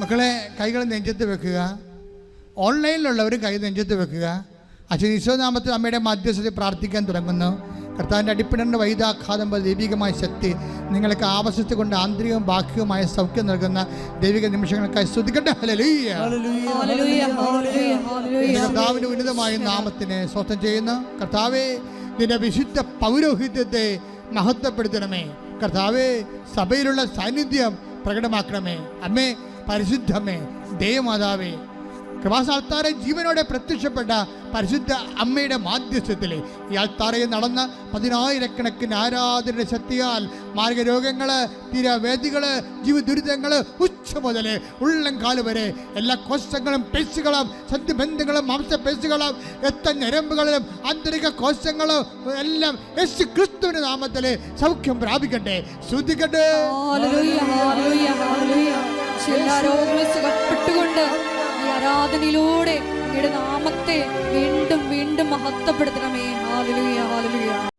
മക്കളെ, കൈകൾ നെഞ്ചത്ത് വെക്കുക. ഓൺലൈനിലുള്ളവർ കൈ നെഞ്ചത്ത് വെക്കുക. അച്ഛൻ ഈശോനാമത്തിൽ അമ്മയുടെ മധ്യസ്ഥതയിൽ പ്രാർത്ഥിക്കാൻ തുടങ്ങുന്നു. കർത്താവിൻ്റെ അടിപ്പിടേണ്ട വൈദ്യാഘാതം പോലെ ദൈവികമായ ശക്തി നിങ്ങൾക്ക് ആവശ്യത്തെ കൊണ്ട് ആന്തരികവും ബാഹ്യവുമായ സൗഖ്യം നൽകുന്ന ദൈവിക നിമിഷങ്ങൾക്കായി സ്തുതിക്കട്ടെ. ഹല്ലേലൂയ. കർത്താവിൻ്റെ ഉന്നതമായ നാമത്തിനെ സ്വസ്ഥം ചെയ്യുന്നു. കർത്താവേ, നിന്റെ വിശുദ്ധ പൗരോഹിത്യത്തെ മഹത്വപ്പെടുത്തണമേ. കർത്താവേ, സഭയിലുള്ള സാന്നിധ്യം പ്രകടമാക്കണമേ. അമ്മേ, പരിശുദ്ധമേ, ദേവമാതാവേ, കൃപാസാൽത്താറെ ജീവനോടെ പ്രത്യക്ഷപ്പെട്ട പരിശുദ്ധ അമ്മയുടെ മാധ്യസ്ഥത്തിൽ ഈ ആൾത്താറയിൽ നടന്ന 10,000-കണക്കിന് ആരാധനയുടെ ശക്തിയാൽ മാർഗരോഗങ്ങൾ, തീരവേദികൾ, ജീവദുരിതങ്ങൾ ഉച്ച മുതൽ ഉള്ളംകാല് വരെ എല്ലാ കോശങ്ങളും പേശികളും സന്ധിബന്ധങ്ങളും മാംസപേശികളും രക്തഞരമ്പുകളിലും ആന്തരിക കോശങ്ങളും എല്ലാം യേശു ക്രിസ്തുവിന്റെ നാമത്തിൽ സൗഖ്യം പ്രാപിക്കട്ടെ. ശ്രദ്ധിക്കട്ടെ. ആരാധനയിലൂടെ അങ്ങയുടെ നാമത്തെ വീണ്ടും വീണ്ടും മഹത്വപ്പെടുത്തണമേ. Hallelujah, hallelujah.